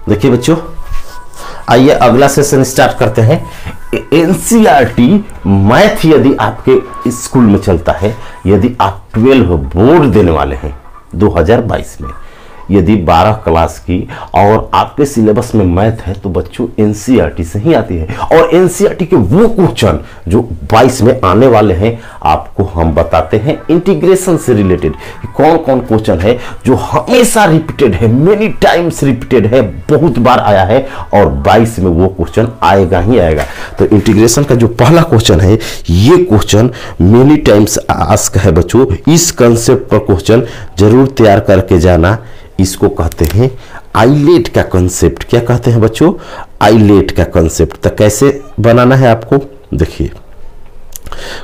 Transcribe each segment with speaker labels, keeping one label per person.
Speaker 1: देखिए बच्चों, आइए अगला सेशन स्टार्ट करते हैं। एनसीईआरटी मैथ यदि आपके स्कूल में चलता है, यदि आप 12 बोर्ड देने वाले हैं 2022 में, यदि 12 क्लास की और आपके सिलेबस में मैथ है, तो बच्चों एनसीईआरटी से ही आती है। और एनसीईआरटी के वो क्वेश्चन जो 22 में आने वाले हैं, आपको हम बताते हैं इंटीग्रेशन से रिलेटेड कौन कौन क्वेश्चन है जो हमेशा रिपीटेड है, मेनी टाइम्स रिपीटेड है, बहुत बार आया है, और 22 में वो क्वेश्चन आएगा ही आएगा। तो इंटीग्रेशन का जो पहला क्वेश्चन है, ये क्वेश्चन मेनी टाइम्स आस्क है बच्चों। इस कंसेप्ट पर क्वेश्चन जरूर तैयार करके जाना। इसको कहते हैं आइलेट का कंसेप्ट। क्या कहते हैं बच्चों? आइलेट का कंसेप्ट। तो कैसे बनाना है आपको, देखिए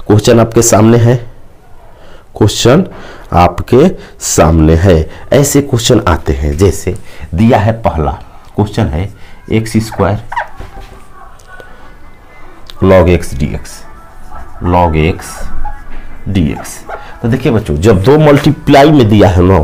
Speaker 1: क्वेश्चन आपके सामने है, क्वेश्चन आपके सामने है। ऐसे क्वेश्चन आते हैं, जैसे दिया है पहला क्वेश्चन है x square log x dx, log x dx। तो देखिए बच्चों, जब दो मल्टीप्लाई में दिया है ना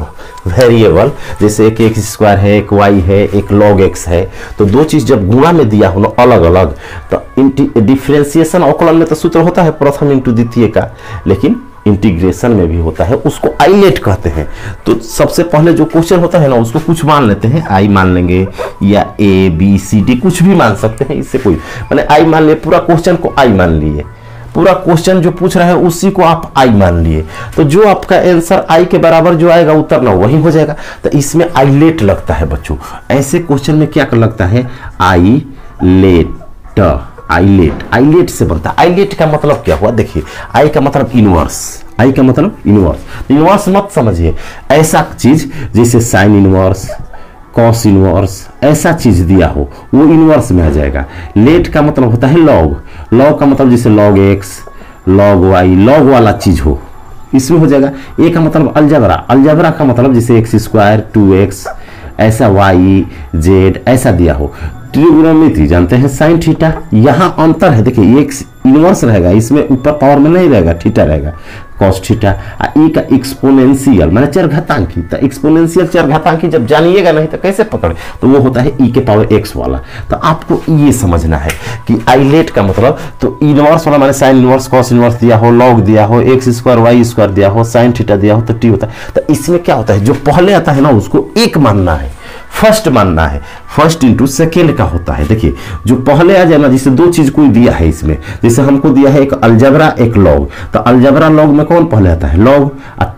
Speaker 1: वेरिएबल, जैसे एक x स्क्वायर है, एक y है, एक log x है, तो दो चीज जब गुणा में दिया हो ना अलग अलग, तो डिफरेंशिएशन अवकलन में तो सूत्र होता है प्रथम इंटू द्वितीय का, लेकिन इंटीग्रेशन में भी होता है, उसको आइलेट कहते हैं। तो सबसे पहले जो क्वेश्चन होता है ना, उसको कुछ मान लेते हैं, आई मान लेंगे या ए बी सी डी कुछ भी मान सकते हैं, इससे कोई मैंने आई मान लिए, पूरा क्वेश्चन को आई मान लिए, पूरा क्वेश्चन जो पूछ रहा है उसी को आप आई मान लिए, तो जो आपका आंसर आई के बराबर जो आएगा उत्तर ना वही हो जाएगा। तो इसमें आइलेट लगता है बच्चों। ऐसे क्वेश्चन में क्या लगता है? आइलेट। आइलेट, आइलेट से बनता है। आइलेट का मतलब क्या हुआ? देखिए, आई का मतलब इनवर्स, आई का मतलब इनवर्स। इनवर्स मत समझिए ऐसा चीज जैसे साइन इनवर्स, कॉस इनवर्स, ऐसा चीज दिया हो वो इनवर्स में आ जाएगा। लेट का मतलब होता है लॉग, लॉग का मतलब जैसे log x, log y, log वाला चीज हो इसमें हो जाएगा। ए का मतलब अलजबरा, अलजबरा का मतलब जैसे एक्स स्क्वायर 2x, ऐसा वाई जेड ऐसा दिया हो। ट्रिग्नोमेट्री जानते हैं साइन थीटा, यहाँ अंतर है, देखिए एक्स इनवर्स रहेगा, इसमें ऊपर पावर में नहीं रहेगा, थीटा रहेगा, कॉस थीटा। ई का एक्सपोनेंशियल माने चरघातांकी, तो एक्सपोनेंशियल चरघातांकी जब जानिएगा नहीं तो कैसे पकड़े, तो वो होता है ई के पावर एक्स वाला। तो आपको ये समझना है कि आइलेट का मतलब, तो इनवर्स वाला माने साइन इनवर्स, कॉस इनवर्स दिया हो, लॉग दिया हो, एक्स स्क्वायर वाई स्क्वायर दिया हो, साइन थीटा दिया हो, तो टी होता है। तो इसमें क्या होता है, जो पहले आता है ना उसको एक मानना है, फर्स्ट मानना है, फर्स्ट इंटू सेकेंड का होता है। देखिए जो पहले आ जाए ना, जिसे दो चीज कोई दिया है इसमें, जैसे हमको दिया है एक अलजबरा एक लॉग, तो अलजबरा लॉग में कौन पहले आता है? लॉग।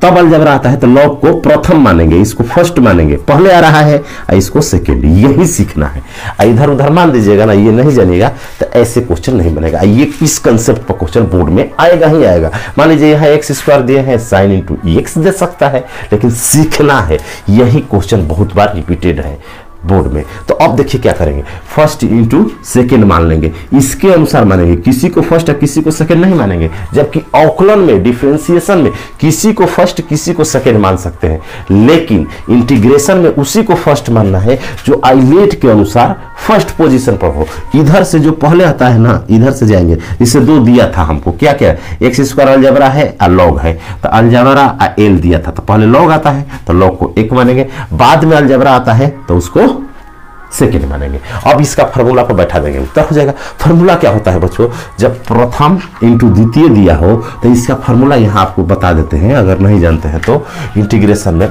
Speaker 1: तब अलजबरा आता है तो लॉग को प्रथम मानेंगे, इसको फर्स्ट मानेंगे, पहले आ रहा है, इसको सेकेंड। यही सीखना है, इधर उधर मान दीजिएगा ना, ये नहीं जानिएगा तो ऐसे क्वेश्चन नहीं बनेगा। ये इस कंसेप्ट पर क्वेश्चन बोर्ड में आएगा ही आएगा। मान लीजिए यहाँ एक्स स्क्वायर दिए हैं, साइन इंटू एक्स दे सकता है, लेकिन सीखना है। यही क्वेश्चन बहुत बार रिपीटेड है बोर्ड में। तो अब देखिए क्या करेंगे, फर्स्ट इंटू सेकेंड मान लेंगे, इसके अनुसार मानेंगे, किसी को फर्स्ट है किसी को सेकेंड नहीं मानेंगे। जबकि अवकलन में, डिफरेंशिएशन में किसी को फर्स्ट किसी को सेकेंड मान सकते हैं, लेकिन इंटीग्रेशन में उसी को फर्स्ट मानना है जो आइलेट के अनुसार फर्स्ट पोजीशन पर हो। इधर से जो पहले आता है ना, इधर से जाएंगे, जिसे दो दिया था हमको, क्या क्या, एक्स स्क्वायर अलजबरा है और लॉग है, तो अलजबरा एल दिया था, तो पहले लॉग आता है तो लॉग को एक मानेंगे, बाद में अलजबरा आता है तो उसको सेकेंड मानेंगे। अब इसका फार्मूला पर बैठा देंगे, उत्तर हो जाएगा। फार्मूला क्या होता है बच्चों? जब प्रथम इंटू द्वितीय दिया हो तो इसका फार्मूला यहाँ आपको बता देते हैं, अगर नहीं जानते हैं तो। इंटीग्रेशन में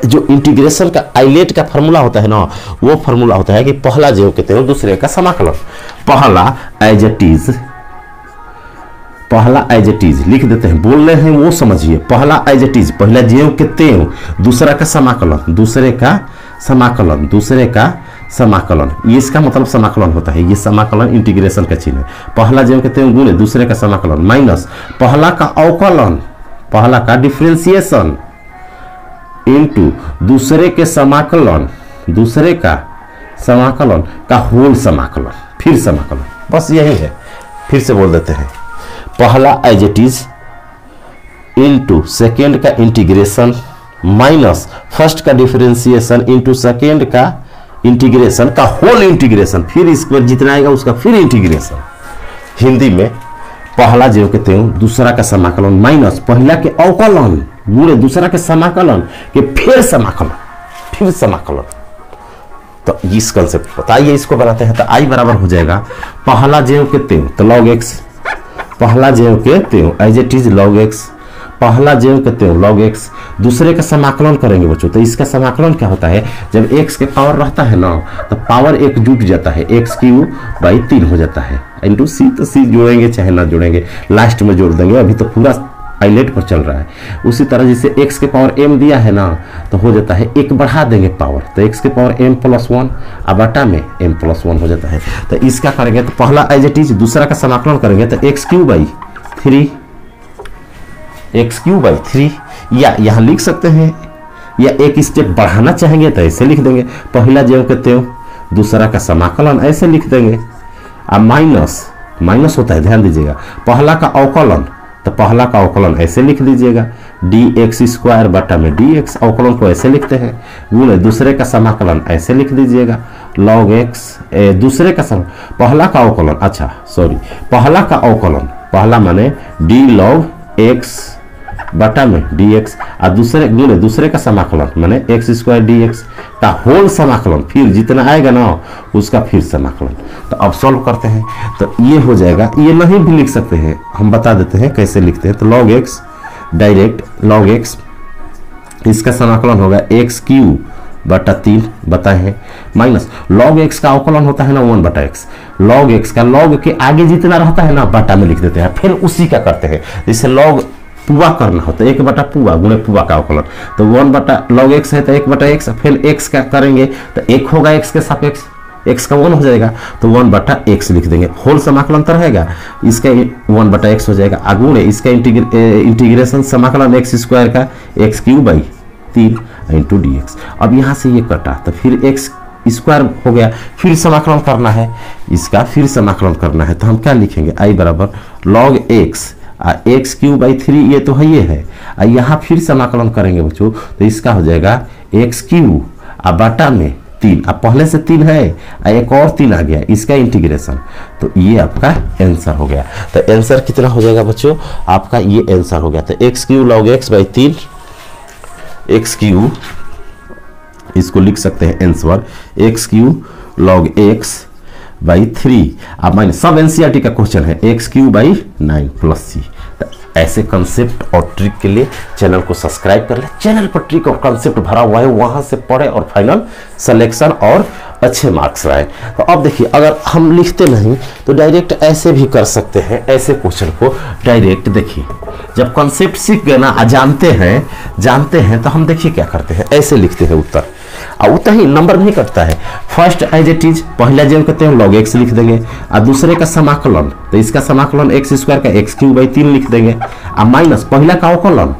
Speaker 1: जो इंटीग्रेशन का आइलेट का फार्मूला होता है ना, वो फार्मूला होता है कि पहला जो कहते हैं दूसरे का समाकलन। पहला एज इट इज, पहला एज इट इज लिख देते हैं, बोल रहे हैं वो समझिए। पहला एज इट इज, पहला ज्यों के त्यों, दूसरा का समाकलन, दूसरे का समाकलन, दूसरे का समाकलन, ये इसका मतलब समाकलन होता है। ये समाकलन इंटीग्रेशन का चिन्ह है। पहला ज्यों के त्यों गुणे दूसरे का समाकलन, माइनस पहला का अवकलन, पहला का डिफरेंशिएशन, इनटू दूसरे के समाकलन, दूसरे का समाकलन का होल समाकलन, फिर समाकलन। बस यही है, फिर से बोल देते हैं। पहला as it is into second का इंटीग्रेशन माइनस फर्स्ट का डिफरेंशिएशन इंटू सेकेंड का इंटीग्रेशन का होल इंटीग्रेशन, फिर इसमें जितना आएगा उसका फिर इंटीग्रेशन। हिंदी में पहला जो कहते हैं दूसरा का समाकलन माइनस पहला के अवकलन गुणे दूसरा के समाकलन के फिर समाकलन, फिर समाकलन। तो इस कंसेप्ट को आइए इसको बनाते हैं। तो आई बराबर हो जाएगा पहला ज्यों के त्यों, तो लॉग एक्स, पहला ज्यों के त्यों as it is log x, पहला ज्यों के त्यों लॉग एक्स। दूसरे का समाकलन करेंगे बच्चों, तो इसका समाकलन क्या होता है, जब x के पावर रहता है ना तो पावर एक जुट जाता है, एक्स क्यू बाई 3 हो जाता है इंटू सी। तो सी जोड़ेंगे चाहे ना जोड़ेंगे, लास्ट में जोड़ देंगे, अभी तो पूरा पायलट पर चल रहा है। उसी तरह जैसे x के पावर m दिया है ना तो हो जाता है एक बढ़ा देंगे पावर, तो x के पावर m+1 अब बटा में m+1 हो जाता है। तो इसका करेंगे तो पहला एज इट इज, दूसरा का समाकलन करेंगे तो x³ या यहाँ लिख सकते हैं, या एक स्टेप बढ़ाना चाहेंगे तो ऐसे लिख देंगे पहला ज्यों के त्यों, दूसरा का समाकलन ऐसे लिख देंगे। अब माइनस होता है, ध्यान दीजिएगा, पहला का अवकलन, तो पहला का अवकलन ऐसे लिख दीजिएगा dx² बटा में dx, अवकलन को ऐसे लिखते हैं, गुणे दूसरे का समाकलन ऐसे लिख दीजिएगा log x, दूसरे का पहला का अवकलन, अच्छा सॉरी, पहला का अवकलन, पहला माने d log x बटा में dx, और दूसरे गुणे दूसरे का समाकलन माने x² dx का होल समाकलन, फिर जितना आएगा ना उसका फिर समाकलन। तो अब सॉल्व करते हैं, तो ये हो जाएगा, ये नहीं भी लिख सकते हैं, हम बता देते हैं कैसे लिखते हैं। तो log x direct log x, इसका समाकलन होगा x³ बटा 3 बताए हैं, माइनस log x का अवकलन होता है ना 1/x, log x का log के आगे जितना रहता है ना बटा में लिख देते हैं, फिर उसी का करते हैं। जैसे log पुआ करना होता है 1 बटा पुआ गुणे पुआ का अवकलन, तो 1 बटा log x है तो 1/x, फिर x का करेंगे तो 1 होगा x के सापेक्ष, x का 1 हो जाएगा तो 1/x लिख देंगे, होल समाकलन तो रहेगा, इसका 1/x हो जाएगा, गुणे इसका इंटीग्रेशन समाकलन x² का x³ 3 इंटू dx। अब यहाँ से ये कटा तो फिर x² हो गया, फिर समाकलन करना है, इसका फिर समाकलन करना है, तो हम क्या लिखेंगे आई बराबर log x x³ 3, ये तो है ये है, यहाँ फिर समाकलन करेंगे बच्चों तो इसका हो जाएगा x³ बटा में 3, अब पहले से 3 है एक और 3 आ गया, इसका इंटीग्रेशन, तो ये आपका आंसर हो गया। तो आंसर कितना हो जाएगा बच्चों, आपका ये आंसर हो गया। तो x³ log x by 3, x³ इसको लिख सकते हैं answer x³ log x by 3, अब माइनस सब एनसीईआरटी का क्वेश्चन है x³ बाई 9 प्लस c। ऐसे कंसेप्ट और ट्रिक के लिए चैनल को सब्सक्राइब कर ले, चैनल पर ट्रिक और कंसेप्ट भरा हुआ है, वहां से पढ़े और फाइनल सिलेक्शन और अच्छे मार्क्स लाए। तो अब देखिए अगर हम लिखते नहीं तो डायरेक्ट ऐसे भी कर सकते हैं, ऐसे क्वेश्चन को डायरेक्ट देखिए, जब कंसेप्ट सीख गए ना जानते हैं तो हम देखिए क्या करते हैं, ऐसे लिखते हैं उत्तर, और उतना ही नंबर नहीं कटता है। फर्स्ट एज इट इज पहला ज्यों कहते हैं log x लिख देंगे, और दूसरे का समाकलन, तो इसका समाकलन x² का x³ 3 लिख देंगे, और माइनस पहला का अवकलन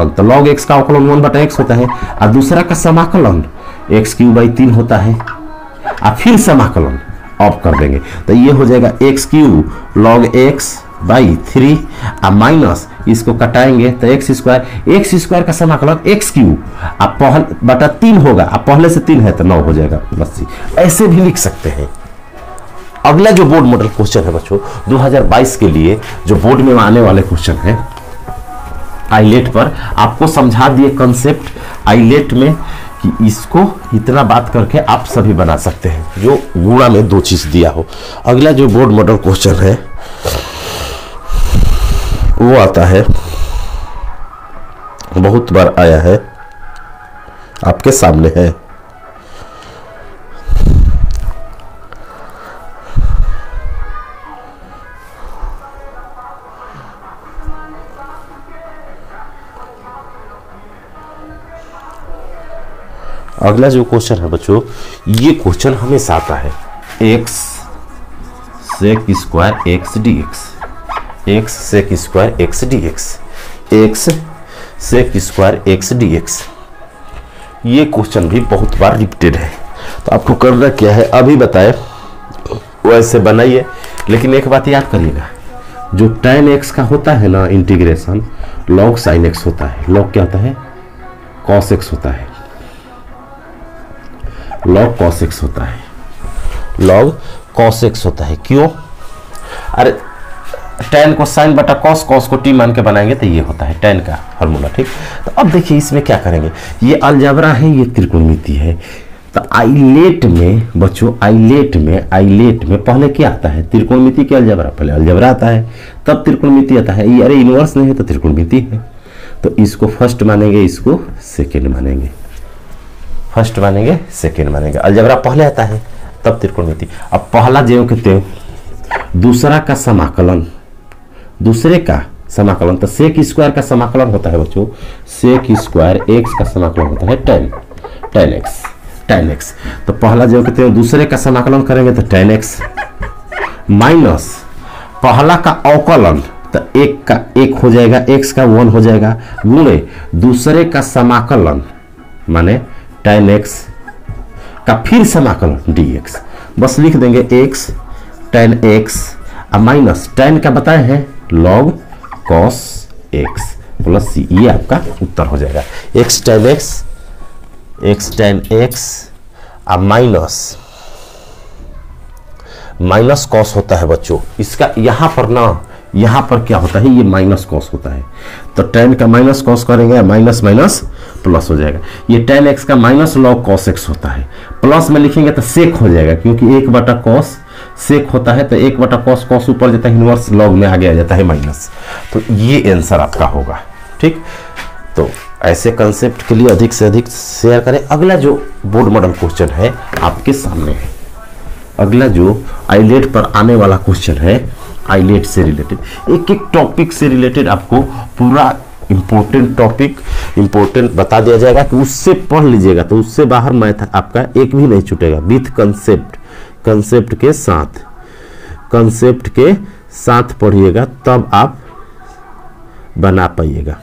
Speaker 1: तो log x का अवकलन 1/x होता है, और दूसरा का समाकलन x³ 3 होता है, और फिर समाकलन ऑफ कर देंगे, तो ये हो जाएगा x³ log x बाई 3, और माइनस इसको कटाएंगे तो x² का समाकलन x³ बटा 3 होगा, अब पहले से 3 है तो 9 हो जाएगा बस। ऐसे भी लिख सकते हैं। अगला जो बोर्ड मॉडल क्वेश्चन है बच्चों 2022 के लिए जो बोर्ड में आने वाले क्वेश्चन है आईलेट पर, आपको समझा दिए कंसेप्ट आईलेट में कि इसको इतना बात करके आप सभी बना सकते हैं जो गुणा में 2 चीज दिया हो। अगला जो बोर्ड मॉडल क्वेश्चन है वो आता है, बहुत बार आया है, आपके सामने है, अगला जो क्वेश्चन है बच्चों ये क्वेश्चन हमेशा आता है x sec square x dx, x sec square x dx, x sec square x dx। ये क्वेश्चन भी बहुत बार रिपीटेड है, तो आपको करना क्या है अभी बताए वैसे बनाइए, लेकिन एक बात याद करिएगा जो tan x का होता है ना इंटीग्रेशन log sin x होता है, log क्या होता है cos x होता है, log cos x होता है, log cos x होता है। क्यों? अरे tan को sin बटा cos, cos को t मान के बनाएंगे तो ये होता है tan का फॉर्मूला, ठीक। तो अब देखिए इसमें क्या करेंगे, ये अलजेब्रा है, ये त्रिकोणमिति है, तो आइलेट में बच्चों, आइलेट में पहले क्या आता है? त्रिकोणमिति के अलजेब्रा, पहले अलजेब्रा आता है तब त्रिकोणमिति आता है। ये अरे इनवर्स नहीं है तो त्रिकोणमिति है, तो इसको फर्स्ट मानेंगे, इसको सेकेंड मानेंगे, फर्स्ट मानेंगे सेकेंड मानेंगे। अलजेब्रा पहले आता है तब त्रिकोणमिति। अब पहला जो कहते हैं दूसरा का समाकलन, दूसरे का समाकलन, तो सेक स्क्वायर का समाकलन होता है बच्चों, सेक स्क्वायर एक्स का समाकलन होता है tan x। तो पहला जो कहते हैं दूसरे का समाकलन करेंगे तो tan x माइनस पहला का अवकलन, तो एक का एक हो जाएगा, x का 1 हो जाएगा, गुणे दूसरे का समाकलन माने tan x का फिर समाकलन dx। बस लिख देंगे x tan x minus tan का बताए हैं log cos x plus c, ये आपका उत्तर हो जाएगा। x tan x minus cos होता है बच्चों, इसका यहां पर ना, यहां पर क्या होता है, ये माइनस कॉस होता है, तो tan का माइनस कॉस करेंगे, माइनस माइनस प्लस हो जाएगा। ये tan x का माइनस log cos x होता है, प्लस में लिखेंगे तो सेक हो जाएगा, क्योंकि 1/cos सेक होता है, तो 1/cos, cos ऊपर जाता है, इनवर्स log में आगे आ जाता है माइनस। तो ये आंसर आपका होगा। ठीक, तो ऐसे कंसेप्ट के लिए अधिक से अधिक शेयर करें। अगला जो बोर्ड मॉडल क्वेश्चन है आपके सामने है, अगला जो आइलेट पर आने वाला क्वेश्चन है, आइलेट से रिलेटेड, एक एक टॉपिक से रिलेटेड आपको पूरा इंपॉर्टेंट टॉपिक इंपॉर्टेंट बता दिया जाएगा कि उससे पढ़ लीजिएगा, तो उससे बाहर मैथ आपका एक भी नहीं छूटेगा। विथ कंसेप्ट के साथ पढ़िएगा, तब आप बना पाइएगा।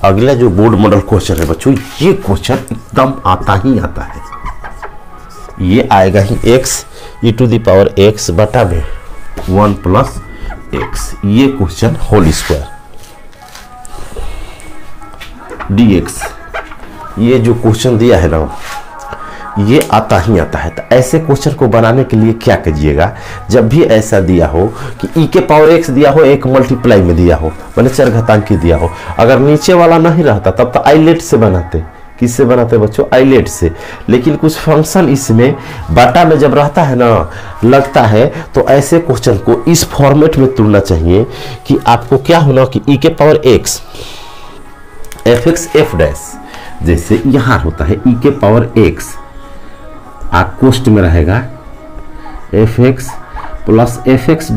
Speaker 1: अगला जो बोर्ड मॉडल क्वेश्चन है बच्चों, ये क्वेश्चन एकदम आता ही आता है, ये आएगा ही x e⁻ x बटा में 1 + x, ये क्वेश्चन होल स्क्वायर dx, ये जो क्वेश्चन दिया है ना, ये आता ही आता है। तो ऐसे क्वेश्चन को बनाने के लिए क्या कीजिएगा, जब भी ऐसा दिया हो कि e⁻x दिया हो, एक मल्टीप्लाई में दिया हो, मैंने चरघातांकी दिया हो, अगर नीचे वाला नहीं रहता तब तो आइलेट से बनाते। किससे बनाते बच्चों? आइलेट से। लेकिन कुछ फंक्शन इसमें बाटा में जब रहता है ना, लगता है, तो ऐसे क्वेश्चन को इस फॉर्मेट में तुलना चाहिए कि आपको क्या होना कि e⁻x fx f', जैसे यहां होता है e⁻x, आप कोष्ट में रहेगा fx + fx',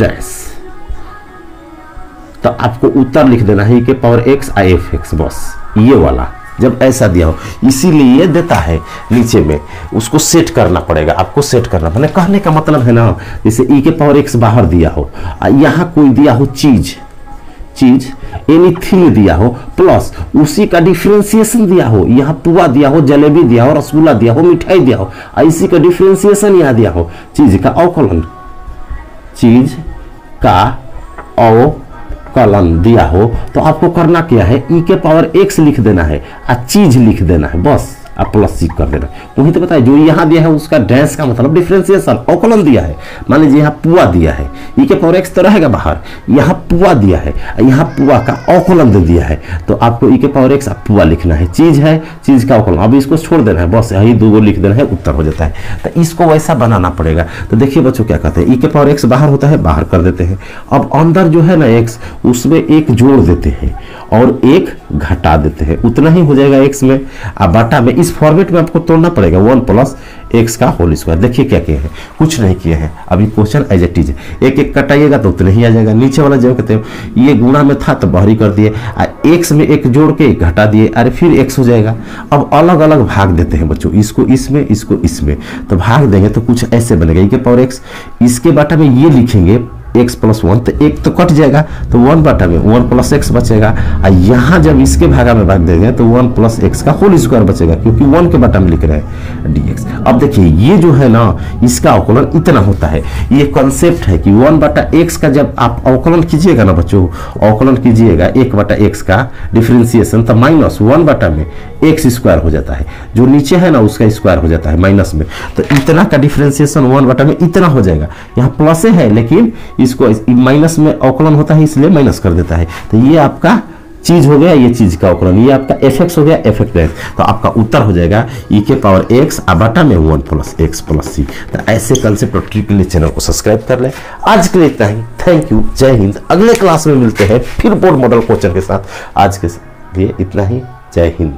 Speaker 1: तो आपको उत्तर लिख देना है e⁻x fx, बस ये वाला जब ऐसा दिया हो, इसीलिए ये देता है नीचे में, उसको सेट करना पड़ेगा, आपको सेट करना। मैंने कहने का मतलब है ना, जैसे e⁻x बाहर दिया हो, यहाँ कोई दिया हो चीज एनीथिंग दिया हो, प्लस उसी का डिफरेंशिएशन दिया हो, यहाँ पुआ दिया हो, जलेबी दिया हो, रसगुल्ला दिया हो, मिठाई दिया हो, इसी का डिफरेंशिएशन यहाँ दिया हो, चीज का अवकलन दिया हो, तो आपको करना क्या है, e⁻x लिख देना है और चीज लिख देना है, बस आप प्लस सी कर देना। वही तो बताए, जो यहाँ दिया है उसका डैश का मतलब डिफरेंशिएशन, अवकलन दिया है। मान लीजिए यहाँ पुआ दिया है, e⁻x तो रहेगा बाहर, यहाँ पुआ दिया है, यहाँ पुआ का अवकलन दे दिया है, तो आपको e⁻x पुआ लिखना है, चीज है, चीज का अवकलन, अब इसको छोड़ देना है, बस यही दो लिख देना है, उत्तर हो जाता है। तो इसको वैसा बनाना पड़ेगा। तो देखिए बच्चों क्या कहते हैं, e⁻x बाहर होता है, बाहर कर देते हैं, अब अंदर जो है ना x, उसमें एक जोड़ देते हैं और एक घटा देते हैं, उतना ही हो जाएगा x में, अब बाटा में। इस फॉर्मेट में आपको तोड़ना पड़ेगा 1 + x का होल स्क्वायर। देखिए क्या किए हैं, कुछ नहीं किए हैं, अभी क्वेश्चन एज इट इज, एक एक कटाइएगा तो उतना ही आ जाएगा। नीचे वाला जो कहते हैं ये गुणा में था तो बाहरी कर दिए, x में एक जोड़ के घटा दिए, अरे फिर x हो जाएगा। अब अलग अलग भाग देते हैं बच्चों, इसको इसमें, इसको इसमें, तो भाग देंगे तो कुछ ऐसे बनेगा e⁻x, इसके बाटा में ये लिखेंगे एक्स प्लस 1, तो एक तो कट जाएगा तो 1 बटा में 1 प्लस एक्स बचेगा, और यहाँ जब इसके भागा में भाग देंगे तो 1 प्लस एक्स का होल स्क्वायर बचेगा, क्योंकि 1 के बटा में लिख रहे हैं dx। अब देखिए ये जो है ना, इसका अवकलन इतना होता है। ये कॉन्सेप्ट है कि 1 बटा एक्स का जब आप अवकलन कीजिएगा ना बच्चों, अवकलन कीजिएगा 1 बटा एक्स का डिफ्रेंसिएशन, तो माइनस 1 बटा में एक्स स्क्वायर हो जाता है, जो नीचे है ना उसका स्क्वायर हो जाता है माइनस में, तो इतना का डिफ्रेंसिएशन 1 बटा में इतना हो जाएगा। यहाँ प्लस है लेकिन इसको माइनस में अवकलन होता है इसलिए माइनस कर देता है, तो ये आपका चीज हो गया, ये चीज का अवकलन, ये आपका एफ हो गया, एफ एक्स। तो आपका उत्तर हो जाएगा ई के पावर एक्स बटा में 1 प्लस एक्स प्लस सी। तो ऐसे कंसेप्ट और ट्रिक के लिए चैनल को सब्सक्राइब कर ले। आज के लिए इतना ही, थैंक यू, जय हिंद। अगले क्लास में मिलते हैं फिर बोर्ड मॉडल क्वेश्चन के साथ। आज के लिए इतना ही, जय हिंद।